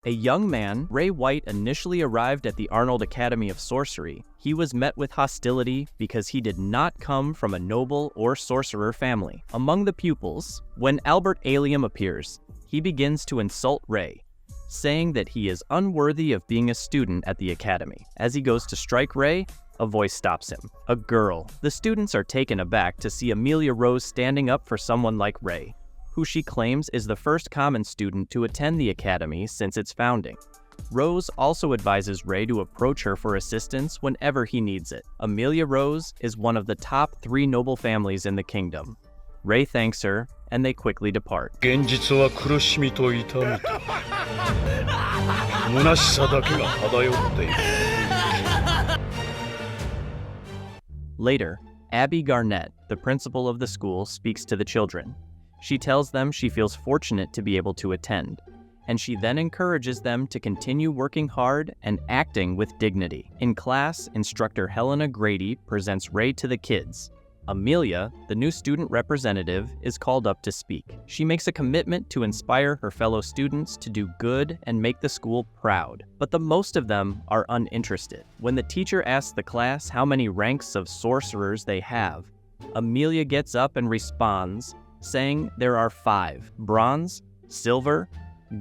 A young man, Ray White initially arrived at the Arnold Academy of Sorcery. He was met with hostility because he did not come from a noble or sorcerer family. Among the pupils, when Albert Alium appears, he begins to insult Ray, saying that he is unworthy of being a student at the academy. As he goes to strike Ray, a voice stops him. A girl. The students are taken aback to see Amelia Rose standing up for someone like Ray, who she claims is the first common student to attend the academy since its founding. Rose also advises Ray to approach her for assistance whenever he needs it. Amelia Rose is one of the top 3 noble families in the kingdom. Ray thanks her, and they quickly depart. Later, Abby Garnett, the principal of the school, speaks to the children. She tells them she feels fortunate to be able to attend, and she then encourages them to continue working hard and acting with dignity. In class, instructor Helena Grady presents Ray to the kids. Amelia, the new student representative, is called up to speak. She makes a commitment to inspire her fellow students to do good and make the school proud, but the most of them are uninterested. When the teacher asks the class how many ranks of sorcerers they have, Amelia gets up and responds, saying there are 5: bronze, silver,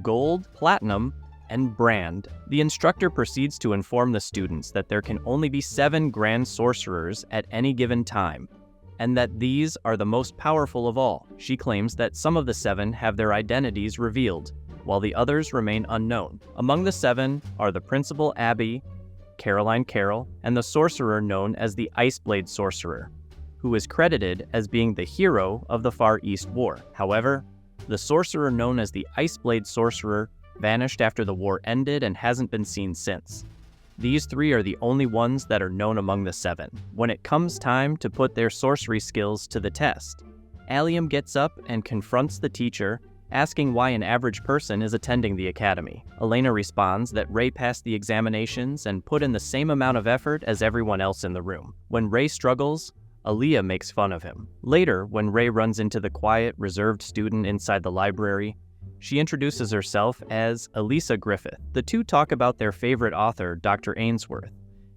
gold, platinum, and brand. The instructor proceeds to inform the students that there can only be 7 grand sorcerers at any given time, and that these are the most powerful of all. She claims that some of the 7 have their identities revealed, while the others remain unknown. Among the 7 are the principal Abby, Caroline Carroll, and the sorcerer known as the Iceblade Sorcerer, who is credited as being the hero of the Far East War. However, the sorcerer known as the Iceblade Sorcerer vanished after the war ended and hasn't been seen since. These 3 are the only ones that are known among the 7. When it comes time to put their sorcery skills to the test, Allium gets up and confronts the teacher, asking why an average person is attending the academy. Elena responds that Ray passed the examinations and put in the same amount of effort as everyone else in the room. When Ray struggles, Aaliyah makes fun of him. Later, when Ray runs into the quiet, reserved student inside the library, she introduces herself as Elisa Griffith. The two talk about their favorite author, Dr. Ainsworth,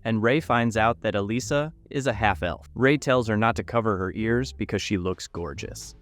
and Ray finds out that Elisa is a half-elf. Ray tells her not to cover her ears because she looks gorgeous.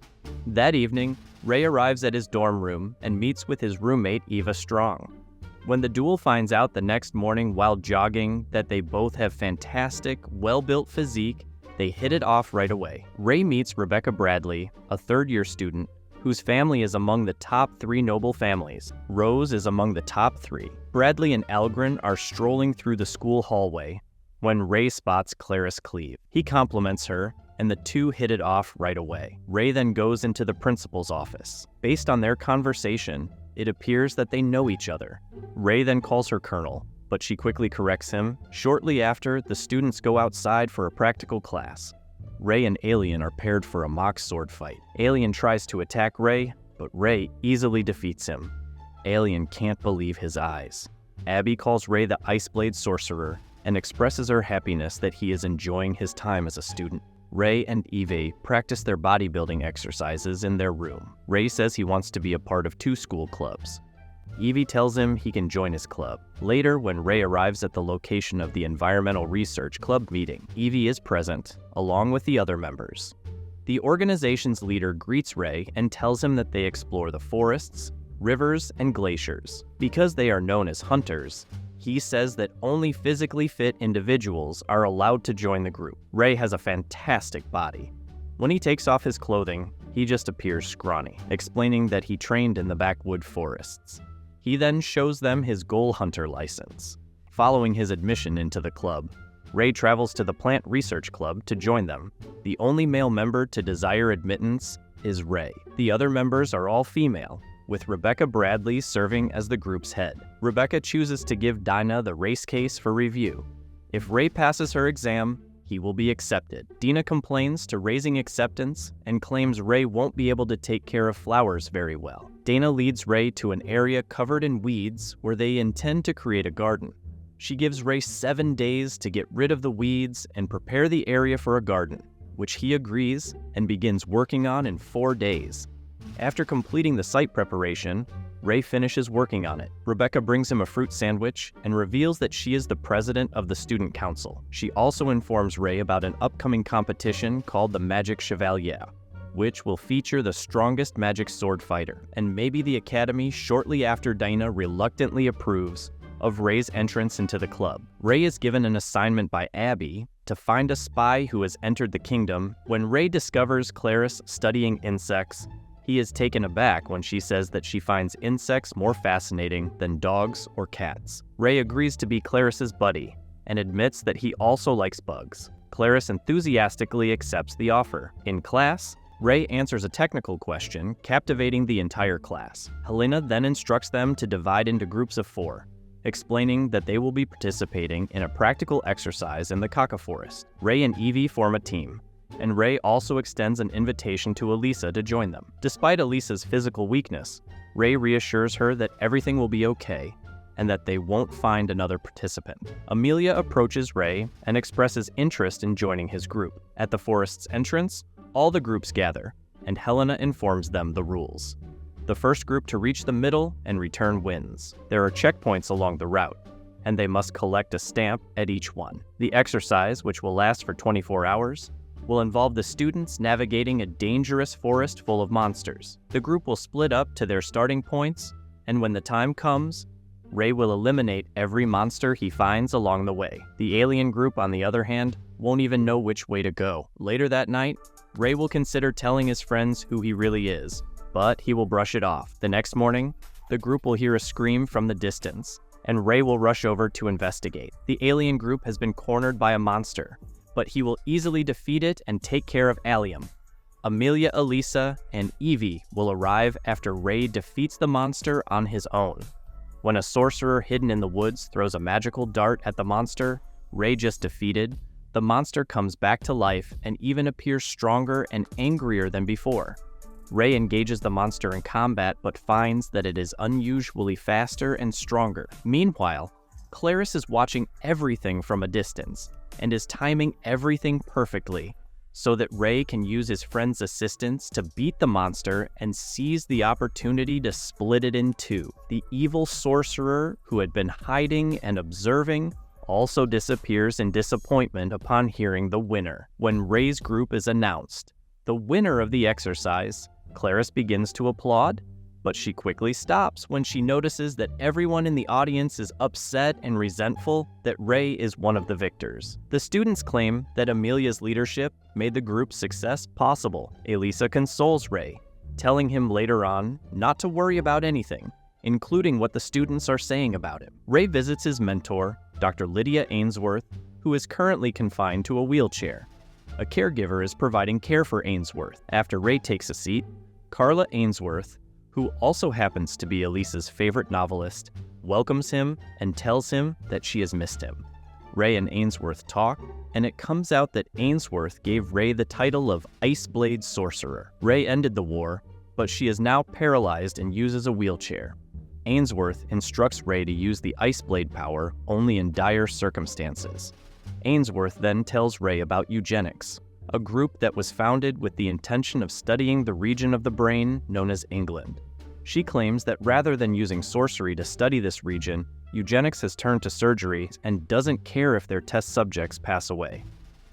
That evening, Ray arrives at his dorm room and meets with his roommate, Eva Strong. When the duel finds out the next morning while jogging that they both have fantastic, well-built physique, they hit it off right away. Ray meets Rebecca Bradley, a third-year student, whose family is among the top 3 noble families. Rose is among the top 3. Bradley and Algren are strolling through the school hallway when Ray spots Clarice Cleave. He compliments her, and the two hit it off right away. Ray then goes into the principal's office. Based on their conversation, it appears that they know each other. Ray then calls her Colonel, but she quickly corrects him. Shortly after, the students go outside for a practical class. Ray and Alien are paired for a mock sword fight. Alien tries to attack Ray, but Ray easily defeats him. Alien can't believe his eyes. Abby calls Ray the Iceblade Sorcerer and expresses her happiness that he is enjoying his time as a student. Ray and Eve practice their bodybuilding exercises in their room. Ray says he wants to be a part of 2 school clubs. Evie tells him he can join his club. Later, when Ray arrives at the location of the Environmental Research Club meeting, Evie is present, along with the other members. The organization's leader greets Ray and tells him that they explore the forests, rivers, and glaciers. Because they are known as hunters, he says that only physically fit individuals are allowed to join the group. Ray has a fantastic body. When he takes off his clothing, he just appears scrawny, explaining that he trained in the backwood forests. He then shows them his Goal Hunter license. Following his admission into the club, Ray travels to the Plant Research Club to join them. The only male member to desire admittance is Ray. The other members are all female, with Rebecca Bradley serving as the group's head. Rebecca chooses to give Dinah the race case for review. If Ray passes her exam, he will be accepted. Dina complains to Raising Acceptance and claims Ray won't be able to take care of flowers very well. Dana leads Ray to an area covered in weeds where they intend to create a garden. She gives Ray 7 days to get rid of the weeds and prepare the area for a garden, which he agrees and begins working on in 4 days. After completing the site preparation, Ray finishes working on it. Rebecca brings him a fruit sandwich and reveals that she is the president of the student council. She also informs Ray about an upcoming competition called the Magic Chevalier, which will feature the strongest magic sword fighter, and maybe the academy shortly after Dinah reluctantly approves of Ray's entrance into the club. Ray is given an assignment by Abby to find a spy who has entered the kingdom. When Ray discovers Clarice studying insects, he is taken aback when she says that she finds insects more fascinating than dogs or cats. Ray agrees to be Clarice's buddy and admits that he also likes bugs. Clarice enthusiastically accepts the offer. In class, Ray answers a technical question, captivating the entire class. Helena then instructs them to divide into groups of 4, explaining that they will be participating in a practical exercise in the Kaka Forest. Ray and Evie form a team, and Ray also extends an invitation to Elisa to join them. Despite Elisa's physical weakness, Ray reassures her that everything will be okay and that they won't find another participant. Amelia approaches Ray and expresses interest in joining his group. At the forest's entrance, all the groups gather, and Helena informs them the rules. The first group to reach the middle and return wins. There are checkpoints along the route, and they must collect a stamp at each one. The exercise, which will last for 24 hours, will involve the students navigating a dangerous forest full of monsters. The group will split up to their starting points, and when the time comes, Ray will eliminate every monster he finds along the way. The alien group, on the other hand, won't even know which way to go. Later that night, Ray will consider telling his friends who he really is, but he will brush it off. The next morning, the group will hear a scream from the distance, and Ray will rush over to investigate. The alien group has been cornered by a monster, but he will easily defeat it and take care of Allium. Amelia, Elisa, and Evie will arrive after Ray defeats the monster on his own. When a sorcerer hidden in the woods throws a magical dart at the monster Ray just defeated, the monster comes back to life and even appears stronger and angrier than before. Ray engages the monster in combat but finds that it is unusually faster and stronger. Meanwhile, Clarice is watching everything from a distance and is timing everything perfectly so that Ray can use his friend's assistance to beat the monster and seize the opportunity to split it in two. The evil sorcerer, who had been hiding and observing, also disappears in disappointment upon hearing the winner. When Ray's group is announced, the winner of the exercise, Clarice begins to applaud, but she quickly stops when she notices that everyone in the audience is upset and resentful that Ray is one of the victors. The students claim that Amelia's leadership made the group's success possible. Elisa consoles Ray, telling him later on not to worry about anything, including what the students are saying about him. Ray visits his mentor, Dr. Lydia Ainsworth, who is currently confined to a wheelchair. A caregiver is providing care for Ainsworth. After Ray takes a seat, Carla Ainsworth, who also happens to be Elisa's favorite novelist, welcomes him and tells him that she has missed him. Ray and Ainsworth talk, and it comes out that Ainsworth gave Ray the title of Iceblade Sorcerer. Ray ended the war, but she is now paralyzed and uses a wheelchair. Ainsworth instructs Ray to use the Iceblade power only in dire circumstances. Ainsworth then tells Ray about eugenics, a group that was founded with the intention of studying the region of the brain known as England. She claims that rather than using sorcery to study this region, eugenics has turned to surgery and doesn't care if their test subjects pass away.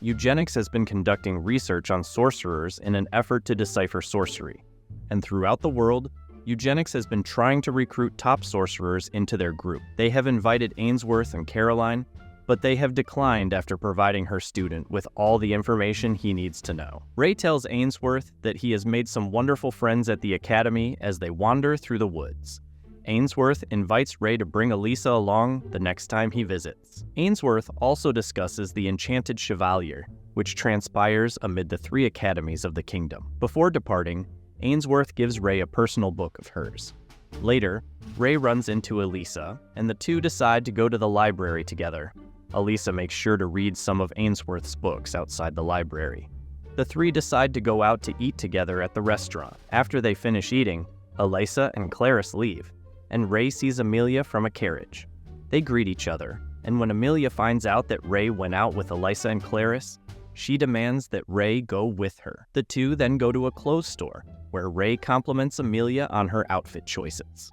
Eugenics has been conducting research on sorcerers in an effort to decipher sorcery, and throughout the world, Eugenics has been trying to recruit top sorcerers into their group. They have invited Ainsworth and Caroline, but they have declined after providing her student with all the information he needs to know. Ray tells Ainsworth that he has made some wonderful friends at the academy as they wander through the woods. Ainsworth invites Ray to bring Elisa along the next time he visits. Ainsworth also discusses the Enchanted Chevalier, which transpires amid the 3 academies of the kingdom. Before departing, Ainsworth gives Ray a personal book of hers. Later, Ray runs into Elisa, and the two decide to go to the library together. Elisa makes sure to read some of Ainsworth's books outside the library. The 3 decide to go out to eat together at the restaurant. After they finish eating, Elisa and Clarice leave, and Ray sees Amelia from a carriage. They greet each other, and when Amelia finds out that Ray went out with Elisa and Clarice, she demands that Ray go with her. The two then go to a clothes store, where Ray compliments Amelia on her outfit choices.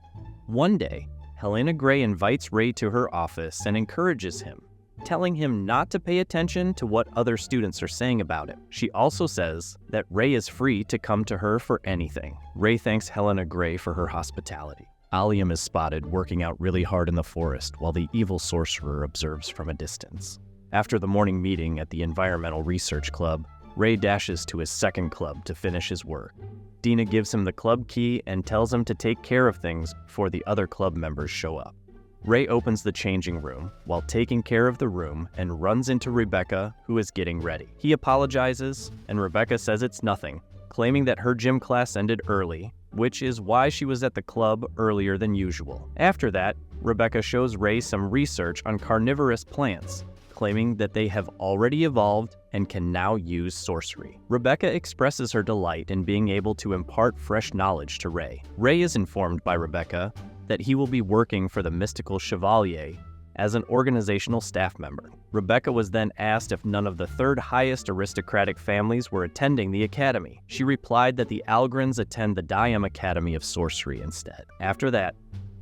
One day, Helena Gray invites Ray to her office and encourages him, telling him not to pay attention to what other students are saying about him. She also says that Ray is free to come to her for anything. Ray thanks Helena Gray for her hospitality. Allium is spotted working out really hard in the forest while the evil sorcerer observes from a distance. After the morning meeting at the Environmental Research Club, Ray dashes to his second club to finish his work. Dina gives him the club key and tells him to take care of things before the other club members show up. Ray opens the changing room while taking care of the room and runs into Rebecca, who is getting ready. He apologizes, and Rebecca says it's nothing, claiming that her gym class ended early, which is why she was at the club earlier than usual. After that, Rebecca shows Ray some research on carnivorous plants, claiming that they have already evolved and can now use sorcery. Rebecca expresses her delight in being able to impart fresh knowledge to Ray. Ray is informed by Rebecca that he will be working for the Mystical Chevalier as an organizational staff member. Rebecca was then asked if none of the third highest aristocratic families were attending the academy. She replied that the Algrins attend the Diem Academy of Sorcery instead. After that,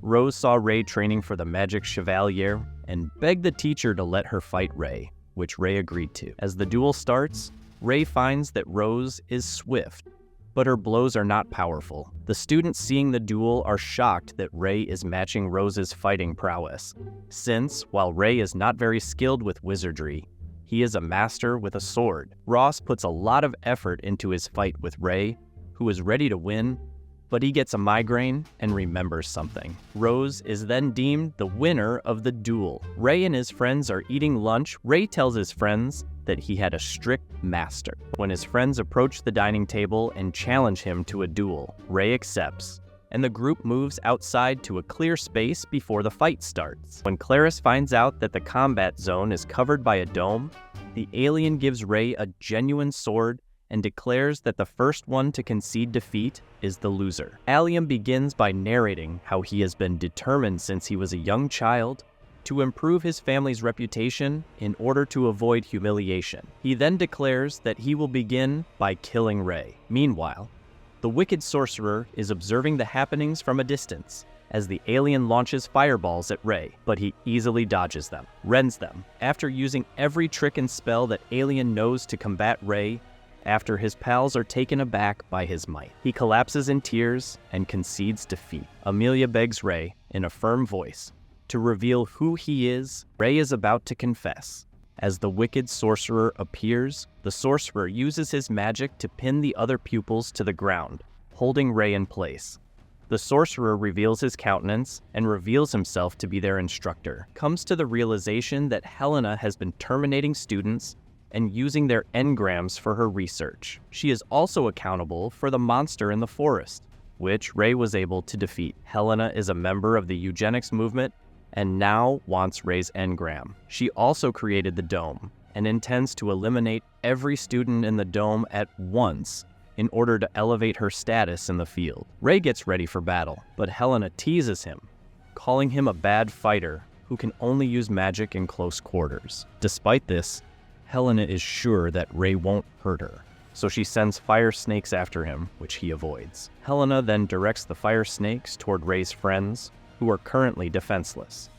Rose saw Ray training for the Magic Chevalier and begged the teacher to let her fight Ray, which Ray agreed to. As the duel starts, Ray finds that Rose is swift, but her blows are not powerful. The students seeing the duel are shocked that Ray is matching Rose's fighting prowess, since, while Ray is not very skilled with wizardry, he is a master with a sword. Ross puts a lot of effort into his fight with Ray, who is ready to win, but he gets a migraine and remembers something. Rose is then deemed the winner of the duel. Ray and his friends are eating lunch. Ray tells his friends that he had a strict master. When his friends approach the dining table and challenge him to a duel, Ray accepts, and the group moves outside to a clear space before the fight starts. When Clarice finds out that the combat zone is covered by a dome, the alien gives Ray a genuine sword and declares that the first one to concede defeat is the loser. Allium begins by narrating how he has been determined since he was a young child to improve his family's reputation in order to avoid humiliation. He then declares that he will begin by killing Ray. Meanwhile, the wicked sorcerer is observing the happenings from a distance as the alien launches fireballs at Ray, but he easily dodges them, rends them. After using every trick and spell that Alien knows to combat Ray, after his pals are taken aback by his might, he collapses in tears and concedes defeat. Amelia begs Ray, in a firm voice, to reveal who he is. Ray is about to confess. As the wicked sorcerer appears, the sorcerer uses his magic to pin the other pupils to the ground, holding Ray in place. The sorcerer reveals his countenance and reveals himself to be their instructor, comes to the realization that Helena has been terminating students and using their engrams for her research. She is also accountable for the monster in the forest, which Ray was able to defeat. Helena is a member of the eugenics movement and now wants Ray's engram. She also created the dome and intends to eliminate every student in the dome at once in order to elevate her status in the field. Ray gets ready for battle, but Helena teases him, calling him a bad fighter who can only use magic in close quarters. Despite this, Helena is sure that Ray won't hurt her, so she sends fire snakes after him, which he avoids. Helena then directs the fire snakes toward Ray's friends, who are currently defenseless.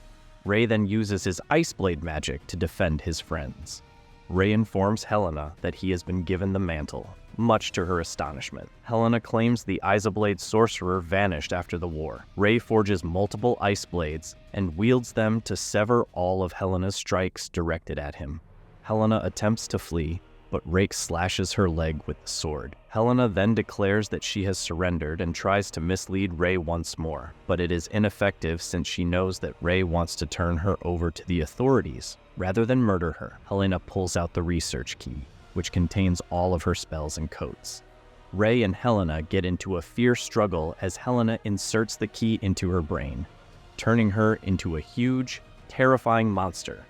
Ray then uses his ice blade magic to defend his friends. Ray informs Helena that he has been given the mantle, much to her astonishment. Helena claims the Isoblade sorcerer vanished after the war. Ray forges multiple ice blades and wields them to sever all of Helena's strikes directed at him. Helena attempts to flee, but Rake slashes her leg with the sword. Helena then declares that she has surrendered and tries to mislead Ray once more, but it is ineffective since she knows that Ray wants to turn her over to the authorities rather than murder her. Helena pulls out the research key, which contains all of her spells and codes. Ray and Helena get into a fierce struggle as Helena inserts the key into her brain, turning her into a huge, terrifying monster.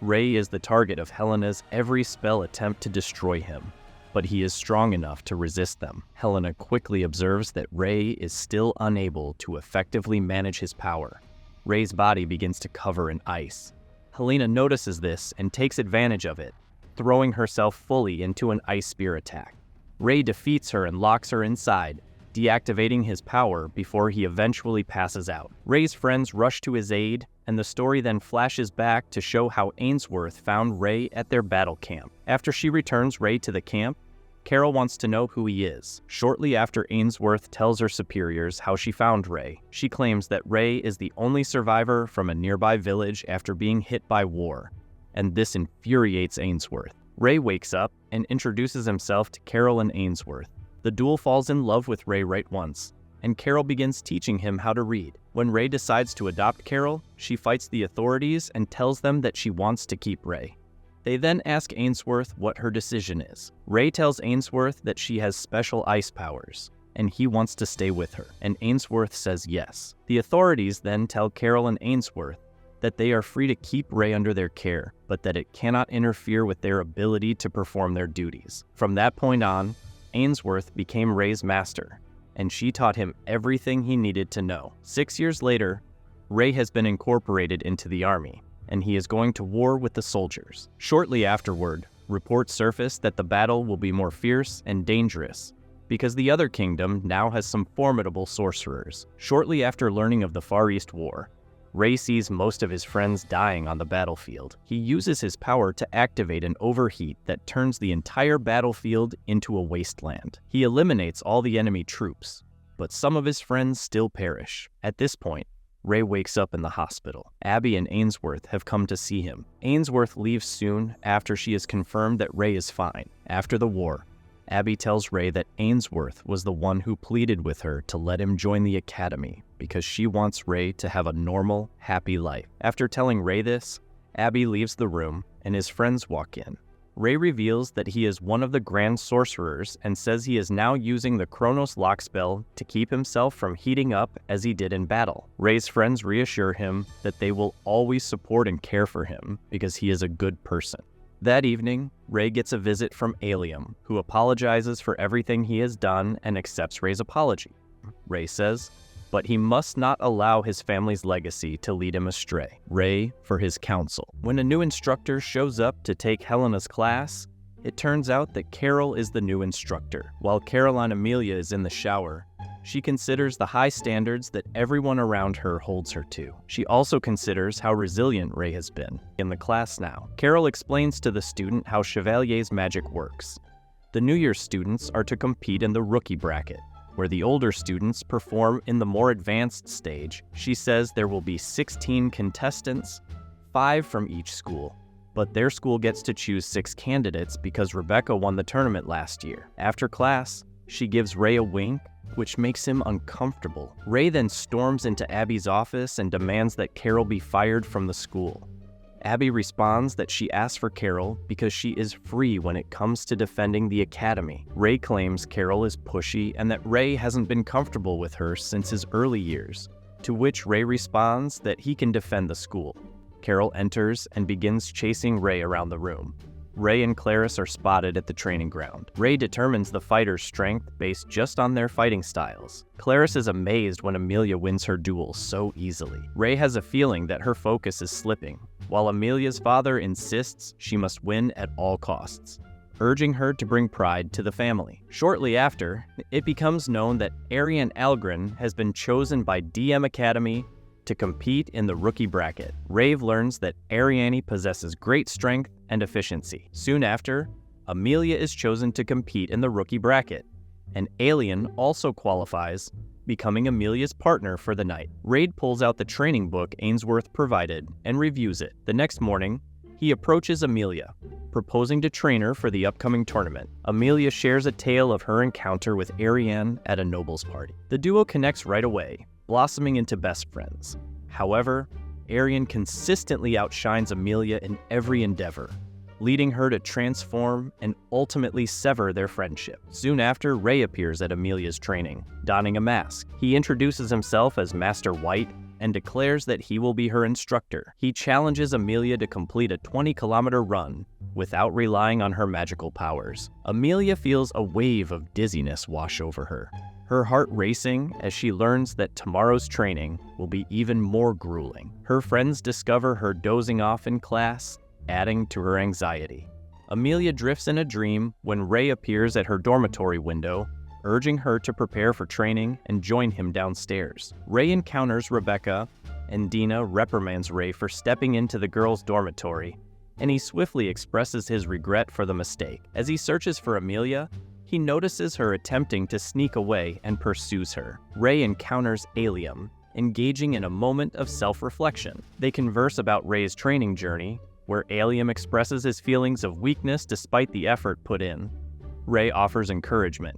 Ray is the target of Helena's every spell attempt to destroy him, but he is strong enough to resist them. Helena quickly observes that Ray is still unable to effectively manage his power. Ray's body begins to cover in ice. Helena notices this and takes advantage of it, throwing herself fully into an ice spear attack. Ray defeats her and locks her inside, deactivating his power before he eventually passes out. Ray's friends rush to his aid, and the story then flashes back to show how Ainsworth found Ray at their battle camp. After she returns Ray to the camp, Carol wants to know who he is. Shortly after Ainsworth tells her superiors how she found Ray, she claims that Ray is the only survivor from a nearby village after being hit by war, and this infuriates Ainsworth. Ray wakes up and introduces himself to Carol and Ainsworth. The duel falls in love with Ray right once, and Carol begins teaching him how to read. When Ray decides to adopt Carol, she fights the authorities and tells them that she wants to keep Ray. They then ask Ainsworth what her decision is. Ray tells Ainsworth that she has special ice powers, and he wants to stay with her, and Ainsworth says yes. The authorities then tell Carol and Ainsworth that they are free to keep Ray under their care, but that it cannot interfere with their ability to perform their duties. From that point on, Ainsworth became Ray's master, and she taught him everything he needed to know. 6 years later, Ray has been incorporated into the army, and he is going to war with the soldiers. Shortly afterward, reports surface that the battle will be more fierce and dangerous, because the other kingdom now has some formidable sorcerers. Shortly after learning of the Far East War, Ray sees most of his friends dying on the battlefield. He uses his power to activate an overheat that turns the entire battlefield into a wasteland. He eliminates all the enemy troops, but some of his friends still perish. At this point, Ray wakes up in the hospital. Abby and Ainsworth have come to see him. Ainsworth leaves soon after she is confirmed that Ray is fine. After the war, Abby tells Ray that Ainsworth was the one who pleaded with her to let him join the academy because she wants Ray to have a normal, happy life. After telling Ray this, Abby leaves the room and his friends walk in. Ray reveals that he is one of the Grand Sorcerers and says he is now using the Chronos lock spell to keep himself from heating up as he did in battle. Ray's friends reassure him that they will always support and care for him because he is a good person. That evening, Ray gets a visit from Alium, who apologizes for everything he has done and accepts Ray's apology. Ray says, but he must not allow his family's legacy to lead him astray. Ray for his counsel. When a new instructor shows up to take Helena's class, it turns out that Carol is the new instructor. While Caroline Amelia is in the shower, she considers the high standards that everyone around her holds her to. She also considers how resilient Ray has been in the class now. Carol explains to the student how Chevalier's magic works. The New Year's students are to compete in the rookie bracket, where the older students perform in the more advanced stage. She says there will be 16 contestants, 5 from each school, but their school gets to choose 6 candidates because Rebecca won the tournament last year. After class, she gives Ray a wink, which makes him uncomfortable. Ray then storms into Abby's office and demands that Carol be fired from the school. Abby responds that she asked for Carol because she is free when it comes to defending the academy. Ray claims Carol is pushy and that Ray hasn't been comfortable with her since his early years, to which Ray responds that he can defend the school. Carol enters and begins chasing Ray around the room. Ray and Clarice are spotted at the training ground. Ray determines the fighter's strength based just on their fighting styles. Clarice is amazed when Amelia wins her duel so easily. Ray has a feeling that her focus is slipping, while Amelia's father insists she must win at all costs, urging her to bring pride to the family. Shortly after, it becomes known that Ariane Algren has been chosen by DM Academy to compete in the rookie bracket. Rave learns that Ariane possesses great strength and efficiency. Soon after, Amelia is chosen to compete in the rookie bracket, and Alien also qualifies, becoming Amelia's partner for the night. Raid pulls out the training book Ainsworth provided and reviews it. The next morning, he approaches Amelia, proposing to train her for the upcoming tournament. Amelia shares a tale of her encounter with Ariane at a nobles party. The duo connects right away, blossoming into best friends. However, Ariane consistently outshines Amelia in every endeavor, leading her to transform and ultimately sever their friendship. Soon after, Ray appears at Amelia's training, donning a mask. He introduces himself as Master White and declares that he will be her instructor. He challenges Amelia to complete a 20-kilometer run without relying on her magical powers. Amelia feels a wave of dizziness wash over her, her heart racing as she learns that tomorrow's training will be even more grueling. Her friends discover her dozing off in class, adding to her anxiety. Amelia drifts in a dream when Ray appears at her dormitory window, urging her to prepare for training and join him downstairs. Rei encounters Rebecca, and Dina reprimands Rei for stepping into the girls' dormitory, and he swiftly expresses his regret for the mistake. As he searches for Amelia, he notices her attempting to sneak away and pursues her. Rei encounters Alium, engaging in a moment of self-reflection. They converse about Rei's training journey, where Alium expresses his feelings of weakness despite the effort put in. Rei offers encouragement,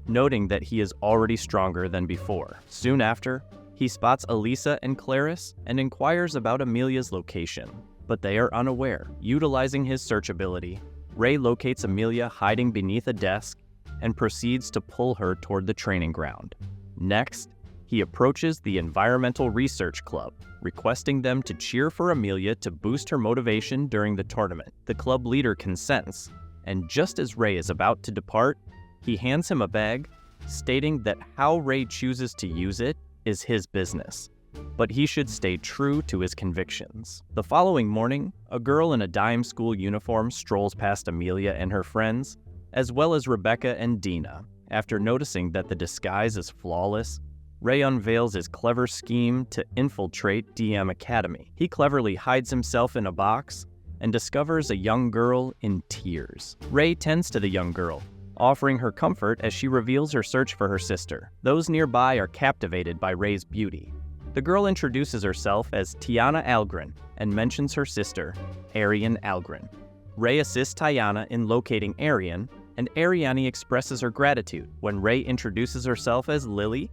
noting that he is already stronger than before. Soon after, he spots Elisa and Clarice and inquires about Amelia's location, but they are unaware. Utilizing his search ability, Rei locates Amelia hiding beneath a desk and proceeds to pull her toward the training ground. Next, he approaches the Environmental Research Club, requesting them to cheer for Amelia to boost her motivation during the tournament. The club leader consents, and just as Rei is about to depart, he hands him a bag, stating that how Rei chooses to use it is his business, but he should stay true to his convictions. The following morning, a girl in a dime school uniform strolls past Amelia and her friends, as well as Rebecca and Dina. After noticing that the disguise is flawless, Rei unveils his clever scheme to infiltrate DM Academy. He cleverly hides himself in a box and discovers a young girl in tears. Rei tends to the young girl, offering her comfort as she reveals her search for her sister. Those nearby are captivated by Rei's beauty. The girl introduces herself as Tiana Algren and mentions her sister, Arian Algren. Rei assists Tiana in locating Arian, and Ariane expresses her gratitude. When Rei introduces herself as Lily,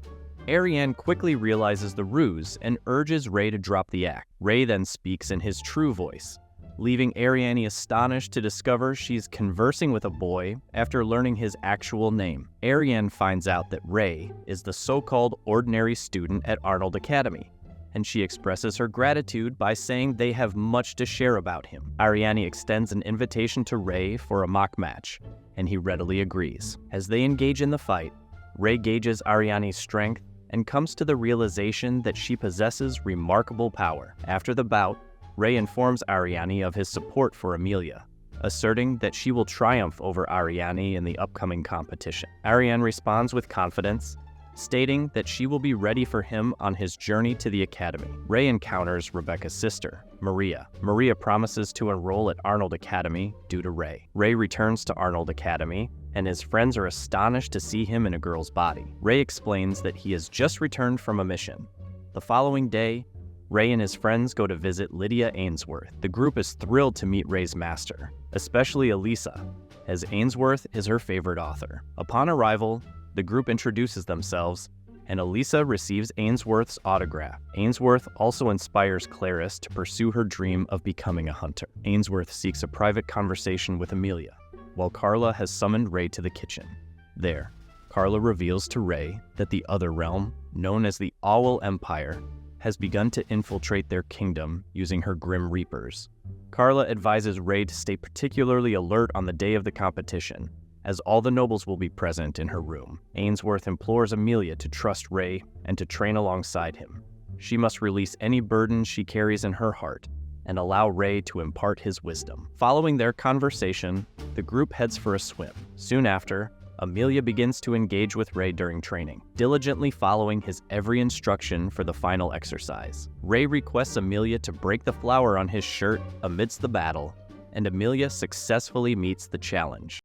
Ariane quickly realizes the ruse and urges Rei to drop the act. Rei then speaks in his true voice, leaving Ariane astonished to discover she's conversing with a boy after learning his actual name. Ariane finds out that Rei is the so-called ordinary student at Arnold Academy, and she expresses her gratitude by saying they have much to share about him. Ariane extends an invitation to Rei for a mock match, and he readily agrees. As they engage in the fight, Rei gauges Ariane's strength and comes to the realization that she possesses remarkable power. After the bout, Rei informs Ariane of his support for Amelia, asserting that she will triumph over Ariane in the upcoming competition. Ariane responds with confidence, stating that she will be ready for him on his journey to the academy. Rei encounters Rebecca's sister, Maria. Maria promises to enroll at Arnold Academy due to Rei. Rei returns to Arnold Academy, and his friends are astonished to see him in a girl's body. Rei explains that he has just returned from a mission. The following day, Rei and his friends go to visit Lydia Ainsworth. The group is thrilled to meet Rei's master, especially Elisa, as Ainsworth is her favorite author. Upon arrival, the group introduces themselves, and Elisa receives Ainsworth's autograph. Ainsworth also inspires Clarice to pursue her dream of becoming a hunter. Ainsworth seeks a private conversation with Amelia, while Carla has summoned Rei to the kitchen. There, Carla reveals to Rei that the other realm, known as the Owl Empire, has begun to infiltrate their kingdom using her Grim Reapers. Carla advises Rei to stay particularly alert on the day of the competition, as all the nobles will be present in her room. Ainsworth implores Amelia to trust Rei and to train alongside him. She must release any burden she carries in her heart and allow Rei to impart his wisdom. Following their conversation, the group heads for a swim. Soon after, Amelia begins to engage with Rei during training, diligently following his every instruction for the final exercise. Rei requests Amelia to break the flower on his shirt amidst the battle, and Amelia successfully meets the challenge.